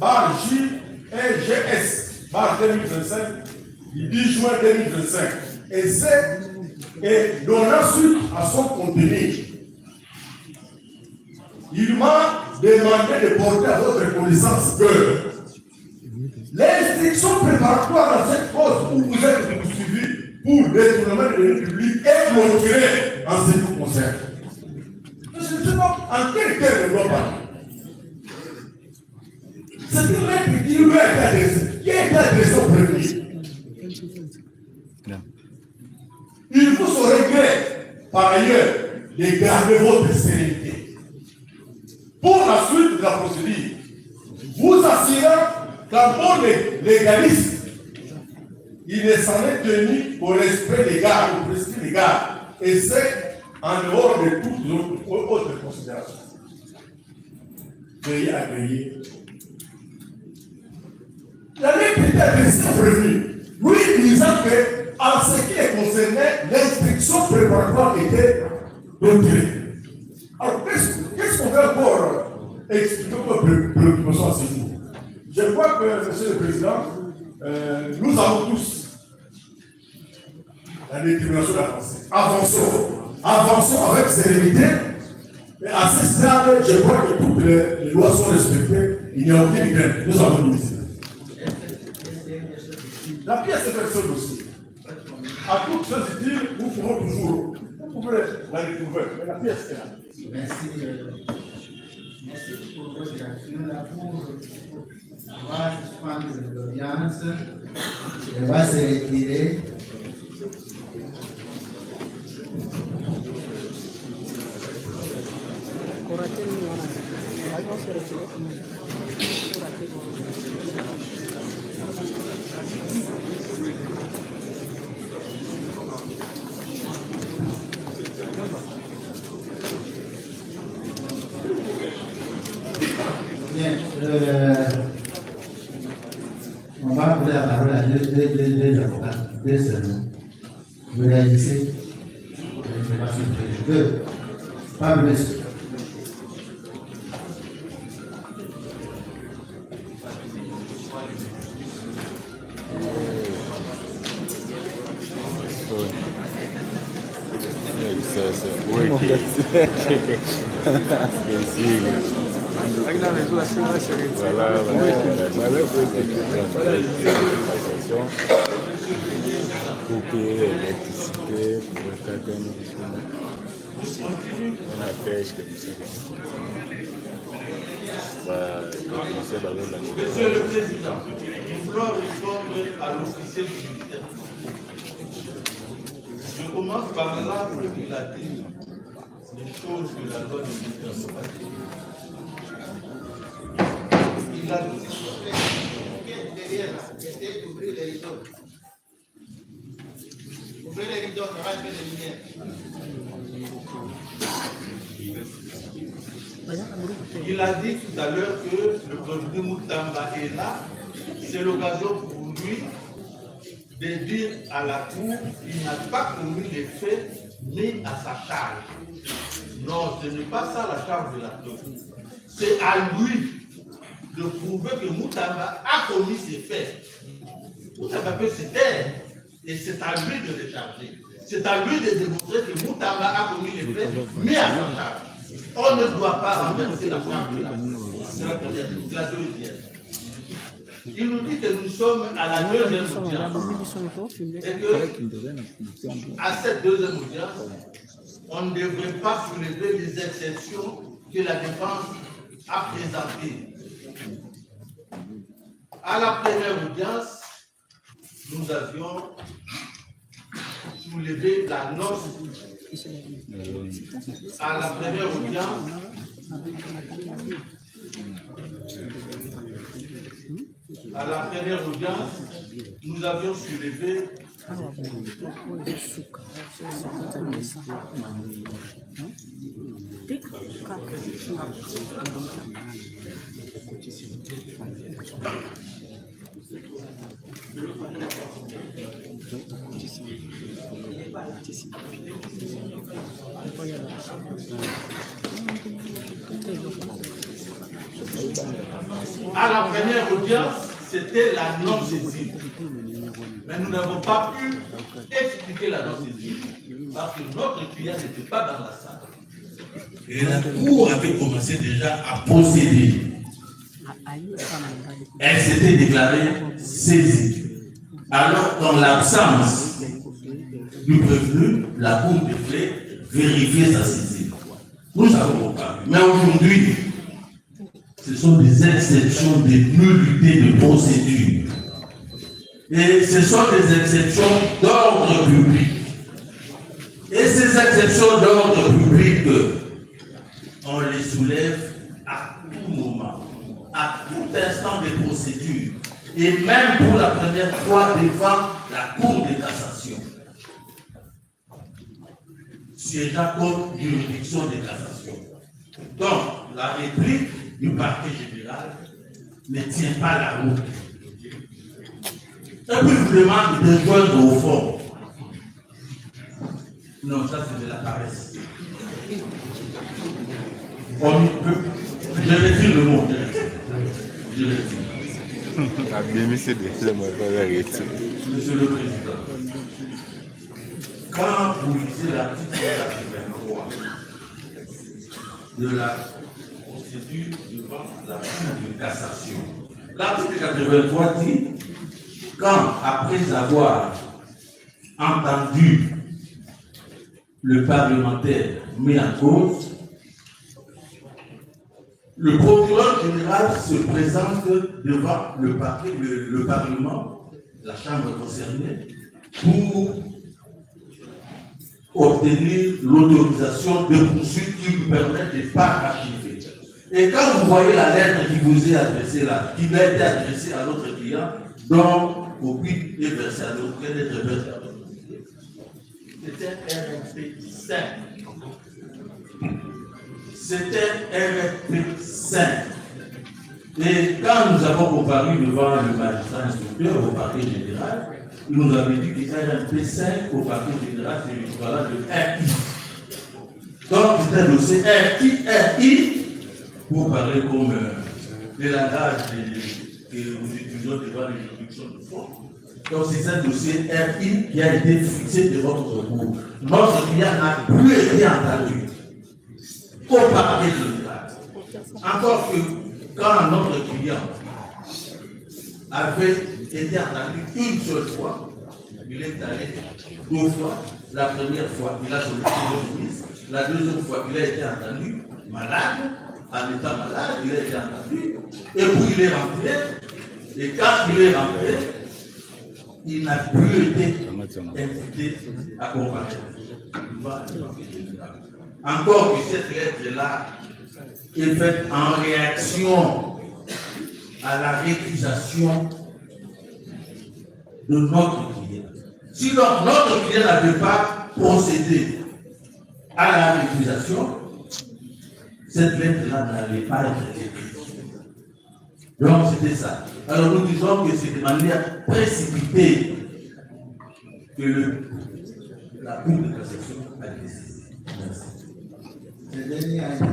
Speaker 12: barre JEGS, barre 2025, du 10 juin 2025. Et donnant suite à son contenu, il m'a demandé de porter à votre connaissance que l'instruction préparatoire dans cette cause où vous êtes poursuivi pour détournement de deniers publics est clôturée en ce qui vous concerne. Je ne sais pas en quel terme je dois parler. C'est une lettre qui lui a été adressée, qui a été adressée au prévenu. Il vous saurait par ailleurs de garder votre sérénité. Pour la suite de la procédure, vous assurant qu'en bon légaliste, il est s'en est tenu au respect légal, au prescrit légal, et c'est en dehors de toutes autres considérations. Veuillez agréer. La lettre était adressée au prévenu, lui disant que, en ce qui est concerné, l'instruction préparatoire était retirée. Alors, qu'est-ce qu'on fait pour expliquer notre préoccupation à ce jour? Je crois que, Monsieur le Président, nous avons tous la détermination d'avancer. Avançons avec sérénité. Et à ce stade, je crois que toutes les lois sont respectées. Il n'y a aucune crainte. Nous avons une mission. La pièce est faite seule aussi. À toutes choses utiles, nous ferons toujours. Vous pouvez la retrouver. Mais la pièce est là.
Speaker 14: Merci pour votre réaction. La Cour va suspendre l'audience. Elle va se retirer. Bien, on va donner la parole à deux avocats, deux seulement. Vous réagissez? Deux. Pas plus.
Speaker 15: Couper l'électricité pour chacun de on a pêche comme ça.
Speaker 2: Monsieur le Président, nous voulons répondre à l'officier militaire. Je commence par là pour qu'il a dit les choses que la loi ne dit pas. Il a dit. Ouvrez les rideaux, on va mettre les lumières. Il a dit tout à l'heure que le président Moutamba est là. C'est l'occasion pour lui de dire à la Cour qu'il n'a pas commis les faits mis à sa charge. Non, ce n'est pas ça la charge de la Cour. C'est à lui de prouver que Moutamba a commis ces faits. Moutamba peut se taire et c'est à lui de les charger. C'est à lui de démontrer que Moutamba a commis les faits mis à sa charge. On ne doit pas renverser la charge de la Cour. C'est la première chose. La deuxième. Il nous dit que nous sommes à la deuxième audience. Et que, à cette deuxième audience, on ne devrait pas soulever les exceptions que la défense a présentées. À la première audience, nous avions
Speaker 8: soulever la note à la première audience. À la première audience, nous avions soulevé à la première audience, c'était la non-saisine. Mais nous n'avons pas pu expliquer la non-saisine parce que notre client n'était pas dans la salle.
Speaker 4: Et la cour avait commencé déjà à procéder. Elle s'était déclarée saisie. Alors, dans l'absence du prévenu, la cour devait vérifier sa saisie. Nous avons pas. Mais aujourd'hui, ce sont des exceptions de nullité de procédure. Et ce sont des exceptions d'ordre public. Et ces exceptions d'ordre public, on les soulève à tout moment, à tout instant des procédures, et même pour la première fois devant la Cour de cassation. Siégeant comme juridiction de cassation. Donc, la réplique du parquet général ne tient pas la route. Et puis, je vous demande de joindre au fond. Non, ça c'est de la paresse. Je retire le mot. Je retire.
Speaker 15: Monsieur
Speaker 4: le Président, quand vous lisez l'article 83 de la procédure devant la Cour de cassation, l'article 83 dit, quand après avoir entendu le parlementaire mis en cause, le procureur général se présente devant le Parlement, la Chambre concernée, pour obtenir l'autorisation de poursuite qui lui permet de ne pas archiver. Et quand vous voyez la lettre qui vous est adressée là, qui a été adressée à notre client, dont copie est versée à l'autre, elle est versée à l'autre. C'était RMP 5. C'était RFP 5. Et quand nous avons comparé devant le magistrat instructeur au parquet général, il nous avait dit que RFP 5 au parquet général, c'est l'équivalent de RI. Donc, c'est un dossier RI, pour parler comme le langage que nous utilisons devant les juridictions de fond. Donc, c'est un dossier RI qui a été fixé devant notre cour. Notre client n'a plus été entendu au parquet général. Encore que quand notre client avait été entendu une seule fois, il est allé 2 fois. La première fois, il a sollicité le ministre. La deuxième fois, il a été entendu malade, en étant malade, il a été entendu. Et puis il est rentré. Et quand il est rentré, il n'a plus été invité à comparaître. Encore que cette lettre-là est faite en réaction à la récusation de notre client. Si donc notre client n'avait pas procédé à la récusation, cette lettre-là n'allait pas être écrite. Donc c'était ça. Alors nous disons que c'est de manière précipitée que la Cour de cassation a décidé.
Speaker 14: Le dernier a été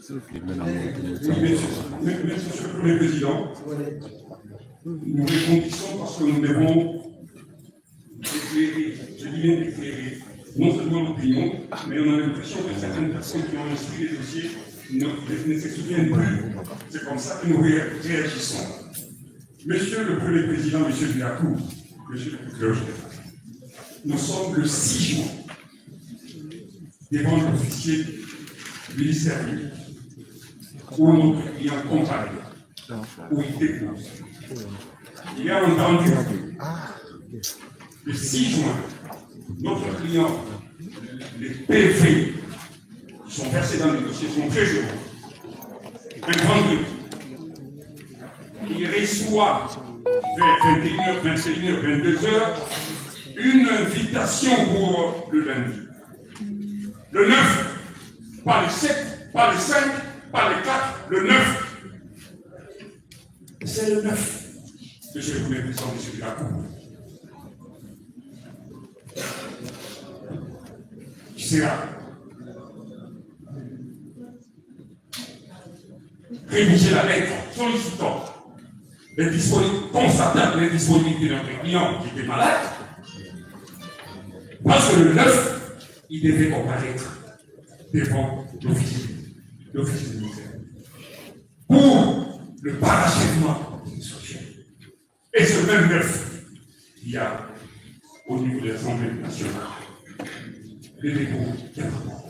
Speaker 3: Monsieur le Premier Président, nous répondissons parce que nous devons éclairer, je dis bien éclairer, non seulement l'opinion, mais on a l'impression que certaines personnes qui ont instruit les dossiers ne se souviennent plus. C'est comme ça que nous réagissons. Monsieur le Premier Président, Monsieur Biakou, Monsieur le Procureur général, nous sommes le 6 juin devant l'officier ministériel où notre client comparaît, où il dépose. Il a entendu le 6 juin, notre client, les PV, sont versés dans les dossiers, sont très heureux. Un vendredi, il reçoit vers 21h, 21h, 22h, une invitation pour le lundi. Le 9, pas le 7, pas le 5, pas le 4, le 9. C'est le 9 que je voulais présenter sur la cour. Qui sera rédiger la lettre sollicitant constatant l'indisponibilité de notre client qui était malade, parce que le 9, il devait comparaître devant l'office du ministère pour le parachèvement des sociétés. Et ce même 9, il y a au niveau de l'Assemblée nationale les dépôts qui apportent.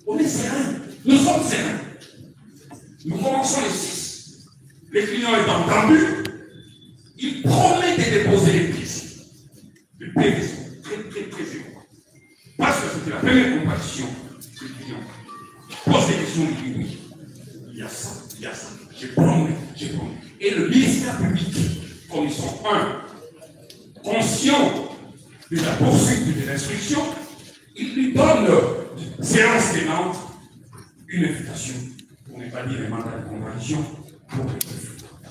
Speaker 3: On est serein, nous sommes sereins. Nous commençons les 6. Les clients étant entendus, ils promettent de déposer les pièces. Les PV sont très élevés. Parce que c'était la première comparaison que les clients posent des questions et disent oui, il y a ça. J'ai promis. Et le ministère public, comme ils sont conscients de la poursuite de l'instruction, il lui donne séance tenante une invitation. On n'est pas dit les mandats de comparution pour les 9.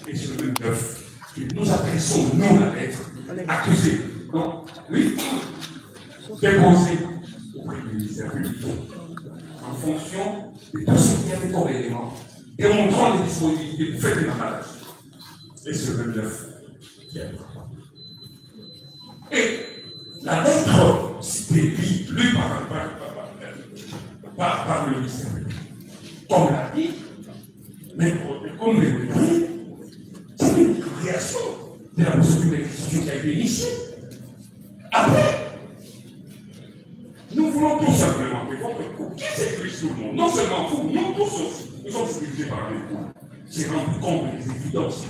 Speaker 3: Et c'est le même 9 que nous adressons, nous, la lettre, accusée. Donc, oui, déposée auprès du ministère public en fonction de tout ce qu'il y avait comme élément, démontrant les disponibilités du fait de la maladie. Et c'est le même 9 qui a été. Et la lettre, c'était lue par le ministère public. Comme l'a dit, mais comme vous l'avez dit, c'est une création de la procédure d'exécution qui a été initiée. Après, nous voulons tout simplement que votre cours qui sécurise tout le monde, non seulement vous, nous tous aussi, nous sommes sécurisés par les cours, c'est rendre compte des évidences.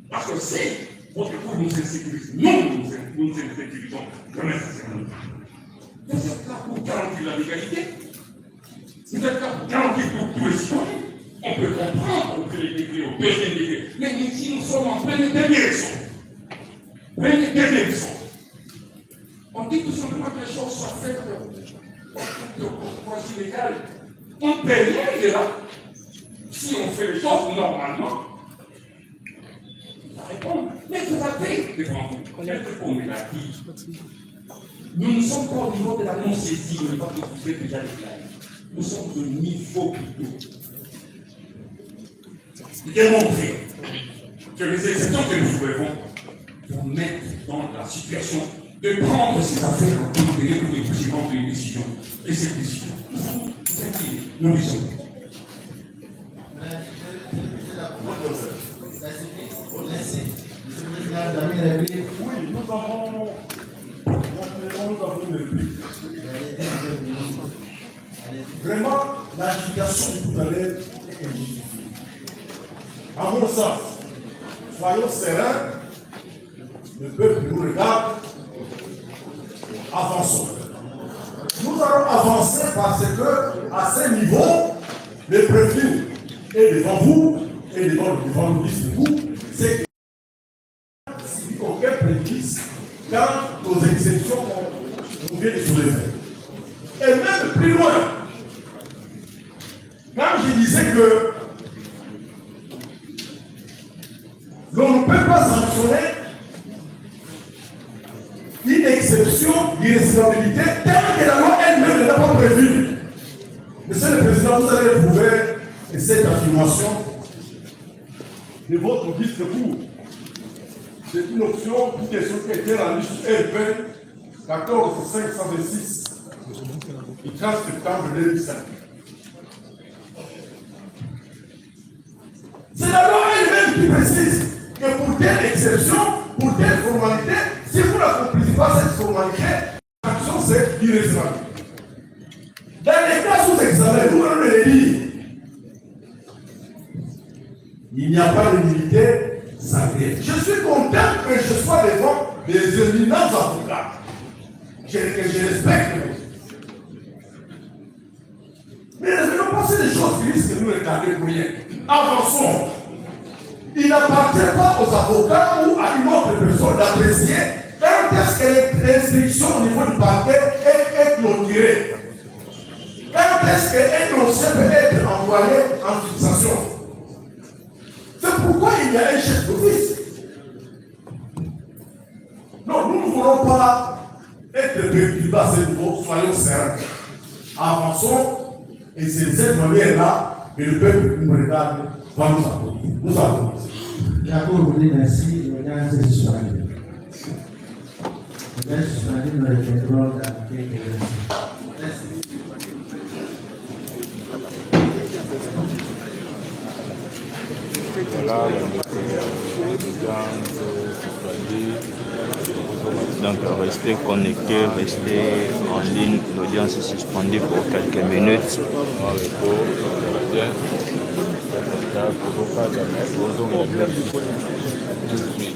Speaker 3: Parce que si votre cours nous insécurise, nous insécurisons, jamais ça c'est nous. Vous êtes là pour garantir la légalité. Vous êtes là pour garantir pour tous les citoyens. On peut comprendre au premier degré, au deuxième degré. Mais ici, nous sommes en pleine dernière leçon. On dit tout simplement que les choses soient faites de façon illégale. On paye rien, il est là. Si on fait les choses normalement, ça répond. Mais vous avez devant vous. On l'a dit. Nous ne sommes pas au niveau de la non-saisie, mais pas que vous êtes déjà déclaré. Nous sommes au niveau plutôt. Démontrer que les exceptions que nous soulevons vont mettre dans la situation de prendre ces affaires en compte pour les prendre une décision. Et cette décision, nous disons.
Speaker 12: Oui, nous avons une réplique. Vraiment, l'agitation du tout à l'heure est injustifiée. À mon sens, soyons sereins, le peuple nous regarde, avançons. Nous allons avancer parce que, à ce niveau, le préfet est devant vous et devant le ministre de vous, c'est que si aucun préjudice quant aux exceptions qu'on vient de soulever. Et même plus loin, quand je disais que l'on ne peut pas sanctionner une exception d'irrecevabilité telle que la loi elle-même ne l'a pas prévue. Monsieur le Président, vous allez prouver cette affirmation de votre discours. C'est une option qui était dans la liste LP 14526 du 15 septembre 2005. C'est la loi elle-même qui précise que pour telle exception, pour telle formalité, si vous n'accomplissez pas cette formalité, l'action c'est irrecevable. Dans les cas sous examen, vous allez le dire. Il n'y a pas de nullité sacré. Je suis content que je sois devant des éminents avocats que je respecte. Mais ne faisons pas des choses qui risquent de nous regarder pour rien. Avançons. Il n'appartient pas aux avocats ou à une autre personne d'apprécier quand est-ce que l'instruction au niveau du parquet est clôturée. Quand est-ce qu'un dossier peut être envoyé en fixation. C'est pourquoi il y a un chef d'office. Non, nous ne voulons pas être perturbés à ce niveau, soyons sereins. Avançons, et c'est cette manière-là que le peuple nous regarde va nous applaudir. Nous allons.
Speaker 1: Jacob vous dit merci, l'audience est suspendue. L'audience est suspendue, nous reviendrons dans quelques instants. Merci.
Speaker 15: Voilà, donc restez connectés, restez en ligne, l'audience est suspendue pour quelques minutes. Tout de suite.